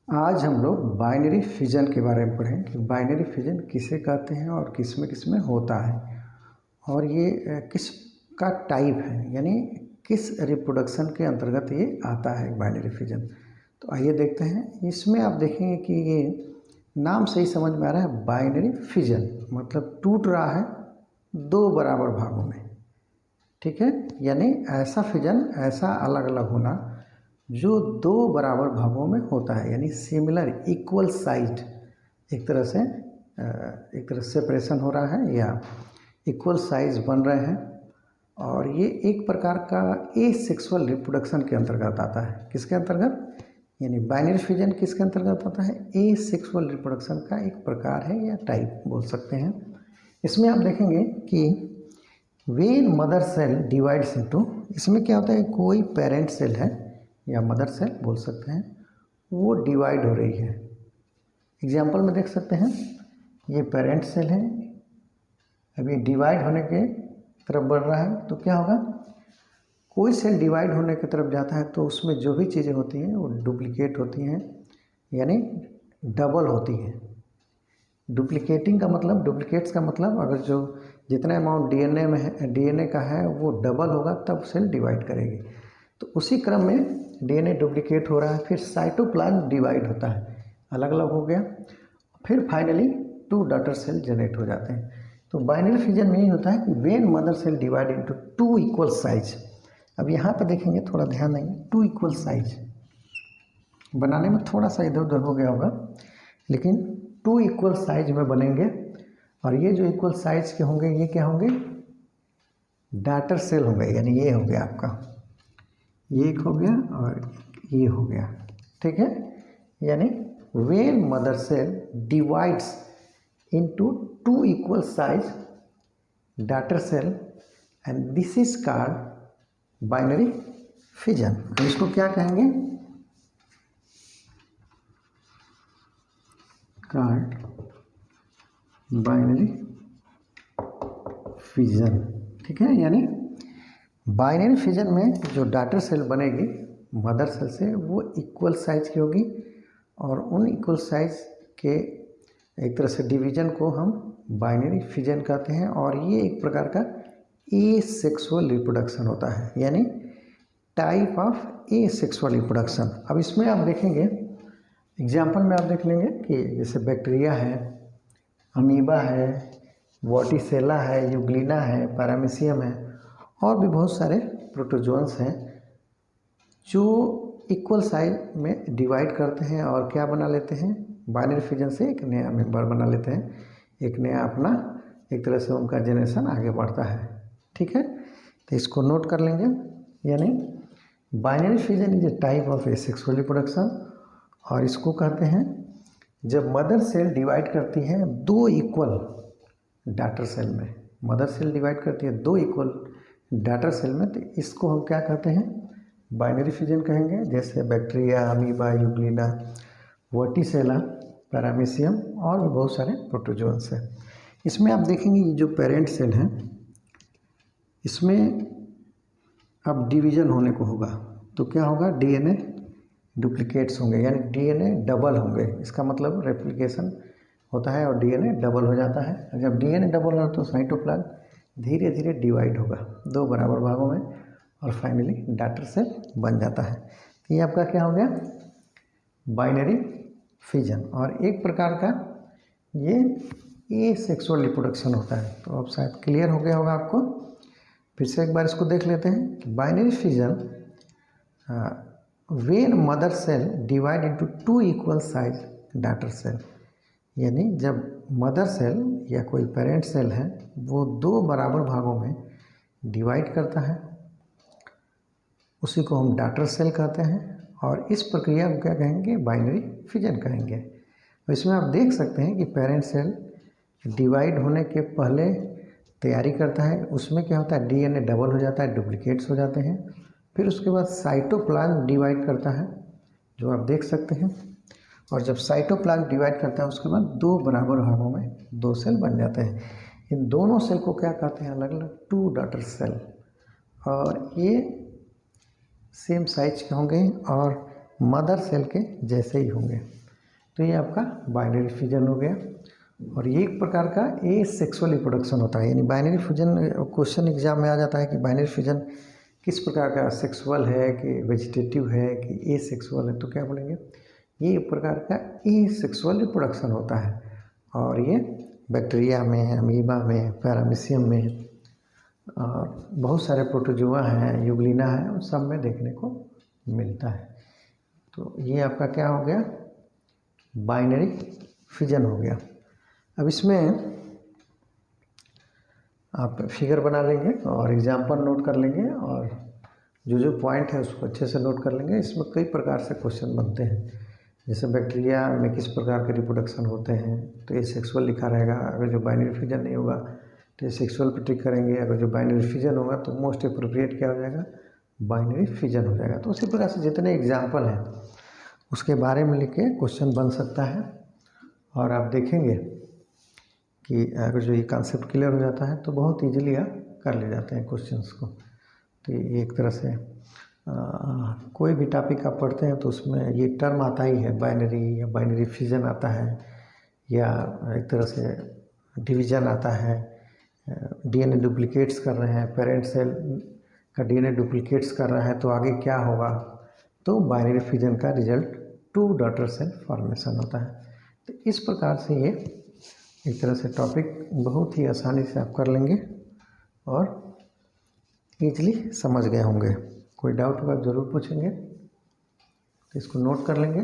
आज हम लोग बाइनरी फिजन के बारे में पढ़ें कि बाइनरी फिजन किसे कहते हैं और किस में होता है और ये किस का टाइप है, यानी किस रिप्रोडक्शन के अंतर्गत ये आता है बाइनरी फिजन। तो आइए देखते हैं। इसमें आप देखेंगे कि ये नाम से ही समझ में आ रहा है, बाइनरी फिजन मतलब टूट रहा है दो बराबर भागों में। ठीक है, यानी ऐसा फिजन, ऐसा अलग अलग होना जो दो बराबर भागों में होता है, यानी सिमिलर इक्वल साइज एक तरह से सेपरेशन हो रहा है या इक्वल साइज बन रहे हैं। और ये एक प्रकार का एसेक्सुअल रिप्रोडक्शन के अंतर्गत आता है। किसके अंतर्गत? यानी बाइनरी फिजन किसके अंतर्गत आता है? एसेक्सुअल रिप्रोडक्शन का एक प्रकार है या टाइप बोल सकते हैं। इसमें आप देखेंगे कि when mother cell divides into, इसमें क्या होता है, कोई पेरेंट सेल है या मदर सेल बोल सकते हैं, वो डिवाइड हो रही है। एग्जाम्पल में देख सकते हैं, ये पेरेंट सेल है, अभी डिवाइड होने के तरफ बढ़ रहा है। तो क्या होगा, कोई सेल डिवाइड होने की तरफ जाता है तो उसमें जो भी चीज़ें होती हैं वो डुप्लीकेट होती हैं, यानी डबल होती हैं। डुप्लीकेटिंग का मतलब, डुप्लीकेट्स का मतलब, अगर जो जितना अमाउंट डीएनए में है, डीएनए का है, वो डबल होगा तब सेल डिवाइड करेगी। तो उसी क्रम में डीएनए डुप्लीकेट हो रहा है, फिर साइटोप्लाज्म डिवाइड होता है, अलग अलग हो गया, फिर finally two daughter cell generate हो जाते हैं। तो बाइनरी फिजन में यही होता है कि when mother cell divide into two equal size. अब यहाँ पर देखेंगे, थोड़ा ध्यान देंगे, टू इक्वल साइज बनाने में थोड़ा सा इधर उधर हो गया होगा, लेकिन टू इक्वल साइज में बनेंगे। और ये जो इक्वल साइज के होंगे, ये क्या होंगे, डॉटर सेल होंगे, यानी ये हो गया आपका, ये एक हो गया और ये हो गया। ठीक है, यानी when mother cell divides into two equal size daughter cell and this is called binary fission. इसको क्या कहेंगे, कॉल्ड बाइनरी फिजन। ठीक है, यानी बाइनरी फिजन में जो डॉटर सेल बनेगी मदर सेल से, वो इक्वल साइज की होगी और उन इक्वल साइज के एक तरह से डिवीजन को हम बाइनरी फिजन कहते हैं। और ये एक प्रकार का एसेक्सुअल रिप्रोडक्शन होता है, यानी टाइप ऑफ एसेक्सुअल रिप्रोडक्शन। अब इसमें आप देखेंगे, एग्जाम्पल में आप देख लेंगे कि जैसे बैक्टीरिया है, अमीबा है, वॉटिसेला है, यूग्लिना है, पैरामीशियम है, और भी बहुत सारे प्रोटोजोन्स हैं जो इक्वल साइज में डिवाइड करते हैं और क्या बना लेते हैं, बाइनरी फिजन से एक नया मेंबर बना लेते हैं, एक नया अपना, एक तरह से उनका जनरेशन आगे बढ़ता है। ठीक है, तो इसको नोट कर लेंगे, यानी binary fission is a type of asexual reproduction. और इसको कहते हैं जब मदर सेल डिवाइड करती है दो इक्वल डॉटर सेल में, मदर सेल डिवाइड करती है दो इक्वल डॉटर सेल में, तो इसको हम क्या कहते हैं, बाइनरी फिजन कहेंगे। जैसे बैक्टीरिया, अमीबा, यूग्लिना, वर्टिसेला, पैरामीशियम और भी बहुत सारे प्रोटोजोन्स हैं। इसमें आप देखेंगे ये जो पेरेंट सेल हैं, इसमें अब डिवीजन होने को होगा, तो क्या होगा, डीएनए डुप्लीकेट्स होंगे, यानी डीएनए डबल होंगे। इसका मतलब रेप्लिकेशन होता है और डीएनए डबल हो जाता है। जब डीएनए डबल हो तो साइटोप्लाज्म धीरे धीरे डिवाइड होगा दो बराबर भागों में और फाइनली डॉटर सेल बन जाता है। तो ये आपका क्या हो गया, बाइनरी फिजन। और एक प्रकार का ये एसेक्सुअल रिप्रोडक्शन होता है। तो अब शायद क्लियर हो गया होगा आपको। फिर से एक बार इसको देख लेते हैं कि binary fission when mother cell divide into two equal size daughter cell, यानी जब मदर सेल या कोई पेरेंट सेल है वो दो बराबर भागों में डिवाइड करता है, उसी को हम डॉटर सेल कहते हैं। और इस प्रक्रिया को क्या कहेंगे, बाइनरी फिजन कहेंगे। तो इसमें आप देख सकते हैं कि पेरेंट सेल डिवाइड होने के पहले तैयारी करता है, उसमें क्या होता है, डीएनए डबल हो जाता है, डुप्लीकेट्स हो जाते हैं। फिर उसके बाद साइटोप्लाज्म डिवाइड करता है, जो आप देख सकते हैं। और जब साइटोप्लाज्म डिवाइड करता है उसके बाद दो बराबर भागों में दो सेल बन जाते हैं। इन दोनों सेल को क्या कहते हैं, अलग अलग टू डॉटर सेल। और ये सेम साइज के होंगे और मदर सेल के जैसे ही होंगे। तो ये आपका बाइनरी फिजन हो गया। और ये एक प्रकार का एसेक्सुअल रिप्रोडक्शन होता है, यानी बाइनरी फिजन क्वेश्चन एग्जाम में आ जाता है कि बाइनरी फिजन किस प्रकार का, सेक्सुअल है कि वेजिटेटिव है कि एसेक्सुअल है। तो क्या बोलेंगे, ये एक प्रकार का एसेक्सुअल रिप्रोडक्शन होता है। और ये बैक्टीरिया में, अमीबा में, पैरामीशियम में और बहुत सारे प्रोटोजुआ हैं, यूग्लिना है, उन सब में देखने को मिलता है। तो ये आपका क्या हो गया, बाइनरी फिजन हो गया। अब इसमें आप फिगर बना लेंगे और एग्जाम्पल नोट कर लेंगे और जो पॉइंट है उसको अच्छे से नोट कर लेंगे। इसमें कई प्रकार से क्वेश्चन बनते हैं, जैसे बैक्टीरिया में किस प्रकार के रिप्रोडक्शन होते हैं, तो ये सेक्सुअल लिखा रहेगा। अगर जो बाइनरी फिजन नहीं होगा तो ये सेक्सुअल पर टिक करेंगे। अगर जो बाइनरी फिजन होगा तो मोस्ट अप्रोप्रिएट क्या हो जाएगा, बाइनरी फिजन हो जाएगा। तो उसी प्रकार से जितने एग्जाम्पल हैं उसके बारे में लिख के क्वेश्चन बन सकता है। और आप देखेंगे कि अगर जो ये कॉन्सेप्ट क्लियर हो जाता है तो बहुत ईजिली आप कर ले जाते हैं क्वेश्चंस को। तो ये एक तरह से कोई भी टॉपिक आप पढ़ते हैं तो उसमें ये टर्म आता ही है, बाइनरी या बाइनरी फिजन आता है, या एक तरह से डिवीज़न आता है, डीएनए डुप्लिकेट्स कर रहे हैं, पेरेंट सेल का डीएनए डुप्लिकेट्स कर रहा है तो आगे क्या होगा, तो बाइनरी फिजन का रिजल्ट 2 डॉटर सेल फॉर्मेशन होता है। तो इस प्रकार से ये एक तरह से टॉपिक बहुत ही आसानी से आप कर लेंगे और ईजिली समझ गए होंगे। कोई डाउट होगा ज़रूर पूछेंगे, तो इसको नोट कर लेंगे।